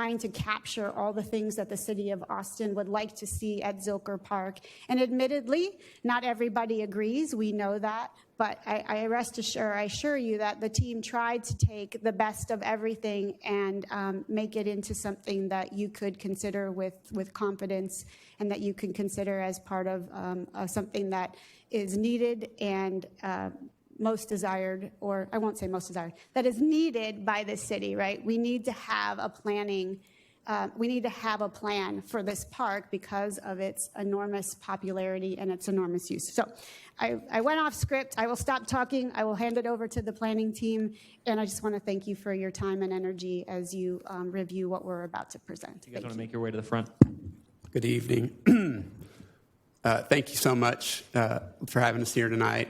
trying to capture all the things that the city of Austin would like to see at Zilker Park. And admittedly, not everybody agrees. We know that. But I assure you that the team tried to take the best of everything and make it into something that you could consider with confidence and that you can consider as part of something that is needed and most desired, or I won't say most desired, that is needed by the city, right? We need to have a planning. We need to have a plan for this park because of its enormous popularity and its enormous use. So I went off script. I will stop talking. I will hand it over to the planning team. And I just want to thank you for your time and energy as you review what we're about to present. You guys want to make your way to the front? Good evening. Thank you so much for having us here tonight.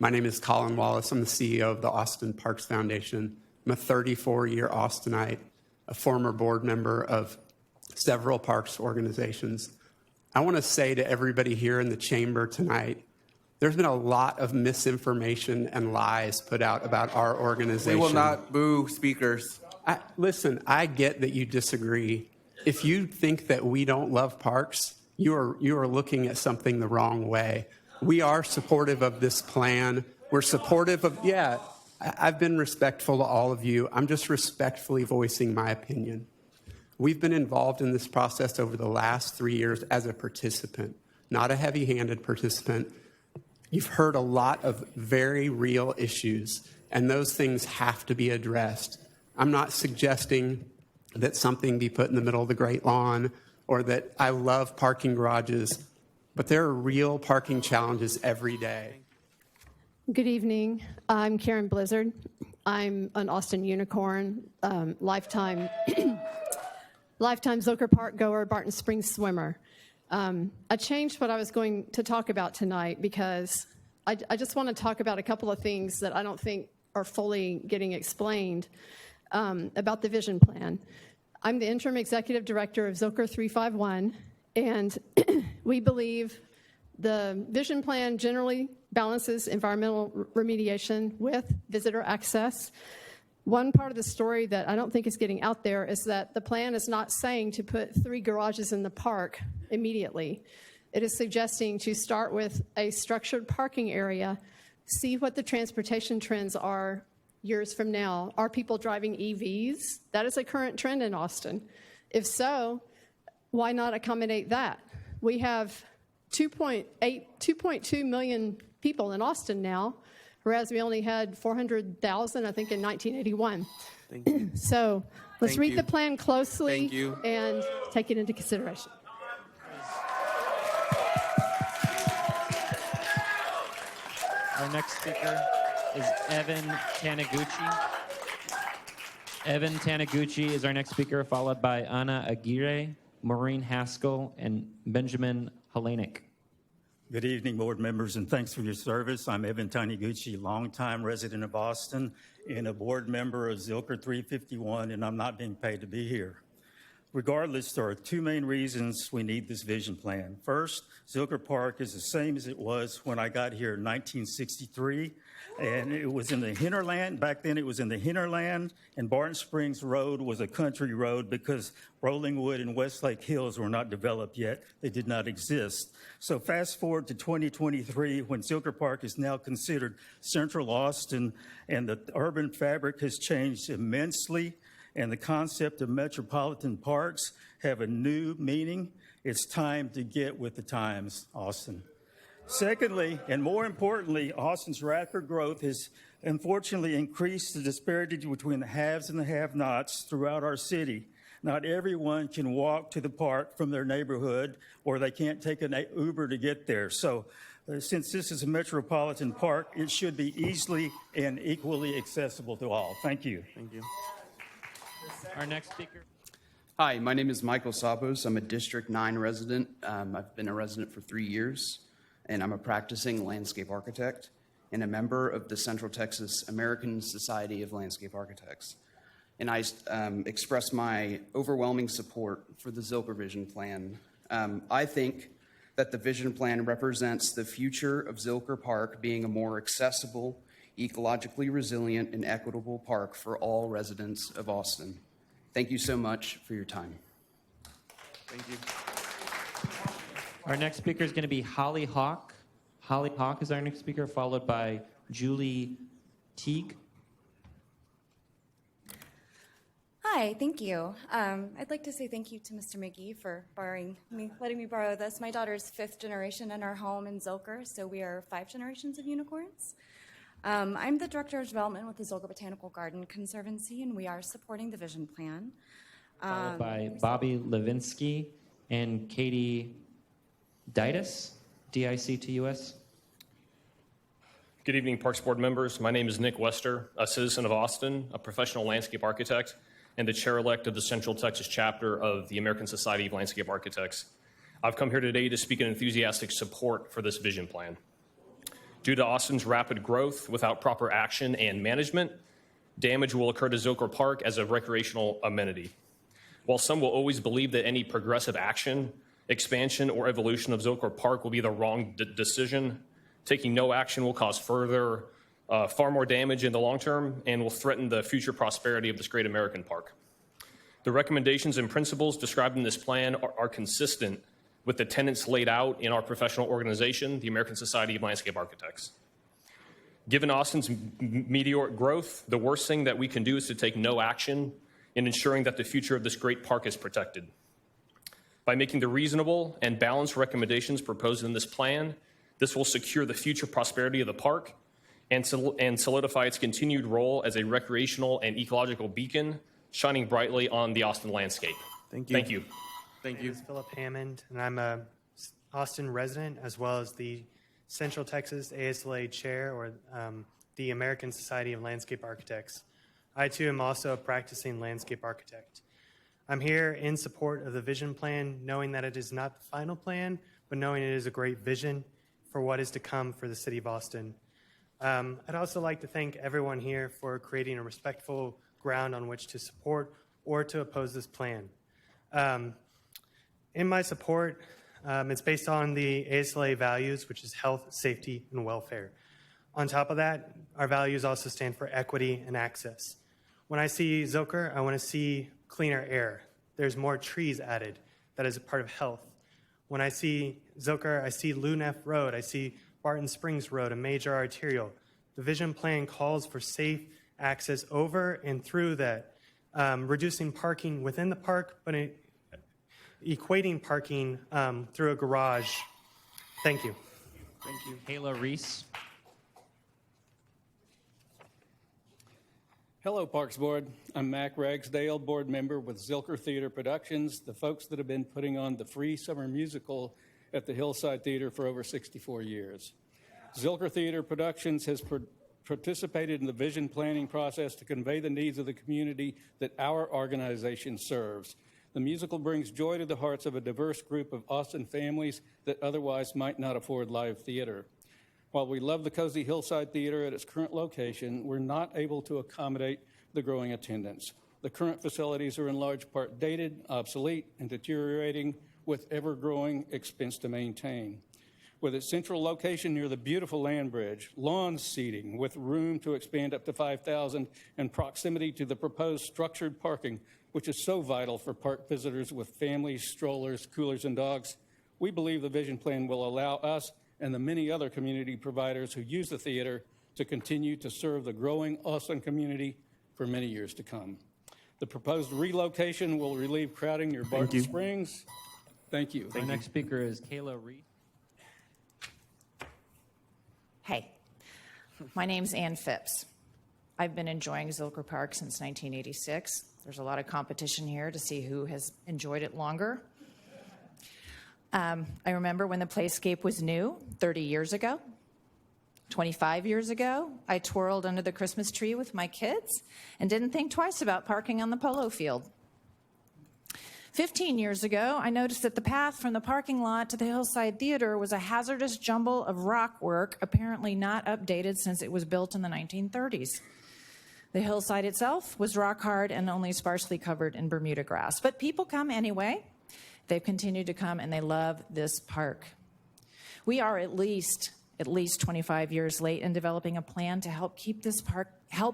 My name is Colin Wallace. I'm the CEO of the Austin Parks Foundation. I'm a 34-year Austinite, a former board member of several parks organizations. I want to say to everybody here in the chamber tonight, there's been a lot of misinformation and lies put out about our organization. We will not boo speakers. Listen, I get that you disagree. If you think that we don't love parks, you are looking at something the wrong way. We are supportive of this plan. We're supportive of, I've been respectful to all of you. I'm just respectfully voicing my opinion. We've been involved in this process over the last 3 years as a participant, not a heavy-handed participant. You've heard a lot of very real issues, and those things have to be addressed. I'm not suggesting that something be put in the middle of the Great Lawn or that I love parking garages, but there are real parking challenges every day. Good evening. I'm Karen Blizzard. I'm an Austin unicorn, lifetime Zilker Park goer, Barton Springs swimmer. I changed what I was going to talk about tonight because I just want to talk about a couple of things that I don't think are fully getting explained about the vision plan. I'm the interim executive director of Zilker 351, and we believe the vision plan generally balances environmental remediation with visitor access. One part of the story that I don't think is getting out there is that the plan is not saying to put 3 garages in the park immediately. It is suggesting to start with a structured parking area, see what the transportation trends are years from now. Are people driving EVs? That is a current trend in Austin. If so, why not accommodate that? We have 2.2 million people in Austin now, whereas we only had 400,000, I think, in 1981. Thank you. So let's Thank read you. the plan closely Thank you. and take it into consideration. Our next speaker is Evan Taniguchi. Evan Taniguchi is our next speaker, followed by Anna Aguirre, Maureen Haskell, and Benjamin Helenik. Good evening, board members, and thanks for your service. I'm Evan Taniguchi, longtime resident of Austin and a board member of Zilker 351, and I'm not being paid to be here. Regardless, there are 2 main reasons we need this vision plan. First, Zilker Park is the same as it was when I got here in 1963, and it was in the hinterland. Back then, it was in the hinterland, and Barton Springs Road was a country road because Rollingwood and Westlake Hills were not developed yet. They did not exist. So fast forward to 2023, when Zilker Park is now considered central Austin, and the urban fabric has changed immensely, and the concept of metropolitan parks have a new meaning. It's time to get with the times, Austin. Secondly, and more importantly, Austin's rapid growth has unfortunately increased the disparity between the haves and the have-nots throughout our city. Not everyone can walk to the park from their neighborhood, or they can't take an Uber to get there. So since this is a metropolitan park, it should be easily and equally accessible to all. Thank you. Thank you. Our next speaker. Hi, my name is Michael Sapos. I'm a District 9 resident. I've been a resident for 3 years, and I'm a practicing landscape architect and a member of the Central Texas American Society of Landscape Architects. And I express my overwhelming support for the Zilker Vision Plan. I think that the Vision Plan represents the future of Zilker Park being a more accessible, ecologically resilient, and equitable park for all residents of Austin. Thank you so much for your time. Thank you. Our next speaker is going to be Holly Hawk. Holly Hawk is our next speaker, followed by Julie Teague. Hi, thank you. I'd like to say thank you to Mr. McGee for letting me borrow this. My daughter's 5th generation in our home in Zilker, so we are 5 generations of unicorns. I'm the Director of Development with the Zilker Botanical Garden Conservancy, and we are supporting the vision plan. Followed by Bobby Levinsky and Katie Ditus, D-I-C-T-U-S. Good evening, Parks Board members. My name is Nick Wester, a citizen of Austin, a professional landscape architect, and the chair-elect of the Central Texas chapter of the American Society of Landscape Architects. I've come here today to speak in enthusiastic support for this vision plan. Due to Austin's rapid growth without proper action and management, damage will occur to Zilker Park as a recreational amenity. While some will always believe that any progressive action, expansion, or evolution of Zilker Park will be the wrong decision, taking no action will cause far more damage in the long term and will threaten the future prosperity of this great American park. The recommendations and principles described in this plan are consistent with the tenets laid out in our professional organization, the American Society of Landscape Architects. Given Austin's meteoric growth, the worst thing that we can do is to take no action in ensuring that the future of this great park is protected. By making the reasonable and balanced recommendations proposed in this plan, this will secure the future prosperity of the park and solidify its continued role as a recreational and ecological beacon, shining brightly on the Austin landscape. Thank you. Thank you. Thank My name you. is Philip Hammond, and I'm a Austin resident as well as the Central Texas ASLA Chair, or the American Society of Landscape Architects. I, too, am also a practicing landscape architect. I'm here in support of the vision plan, knowing that it is not the final plan, but knowing it is a great vision for what is to come for the city of Austin. I'd also like to thank everyone here for creating a respectful ground on which to support or to oppose this plan. In my support, it's based on the ASLA values, which is health, safety, and welfare. On top of that, our values also stand for equity and access. When I see Zilker, I want to see cleaner air. There's more trees added. That is a part of health. When I see Zilker, I see Lou Neff Road. I see Barton Springs Road, a major arterial. The vision plan calls for safe access over and through that, reducing parking within the park, but equating parking through a garage. Thank you. Thank you. Kayla Reese. Hello, Parks Board. I'm Mac Ragsdale, board member with Zilker Theater Productions, the folks that have been putting on the free summer musical at the Hillside Theater for over 64 years. Zilker Theater Productions has participated in the vision planning process to convey the needs of the community that our organization serves. The musical brings joy to the hearts of a diverse group of Austin families that otherwise might not afford live theater. While we love the cozy Hillside Theater at its current location, we're not able to accommodate the growing attendance. The current facilities are in large part dated, obsolete, and deteriorating with ever-growing expense to maintain. With its central location near the beautiful land bridge, lawn seating with room to expand up to 5,000, and proximity to the proposed structured parking, which is so vital for park visitors with families, strollers, coolers, and dogs, we believe the vision plan will allow us and the many other community providers who use the theater to continue to serve the growing Austin community for many years to come. The proposed relocation will relieve crowding near Barton Springs. Thank you. Our next speaker is Kayla Reese. Hey, my name's Ann Phipps. I've been enjoying Zilker Park since 1986. There's a lot of competition here to see who has enjoyed it longer. I remember when the playscape was new 30 years ago, 25 years ago. I twirled under the Christmas tree with my kids and didn't think twice about parking on the polo field. 15 years ago, I noticed that the path from the parking lot to the Hillside Theater was a hazardous jumble of rock work, apparently not updated since it was built in the 1930s. The hillside itself was rock hard and only sparsely covered in Bermuda grass. But people come anyway. They've continued to come, and they love this park. We are at least 25 years late in developing a plan to help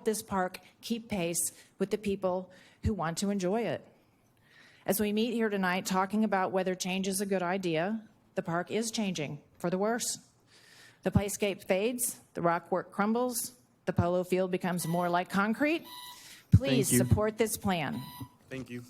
this park keep pace with the people who want to enjoy it. As we meet here tonight talking about whether change is a good idea, the park is changing for the worse. The playscape fades, the rock work crumbles, the polo field becomes more like concrete. Please you. support this plan. Thank you.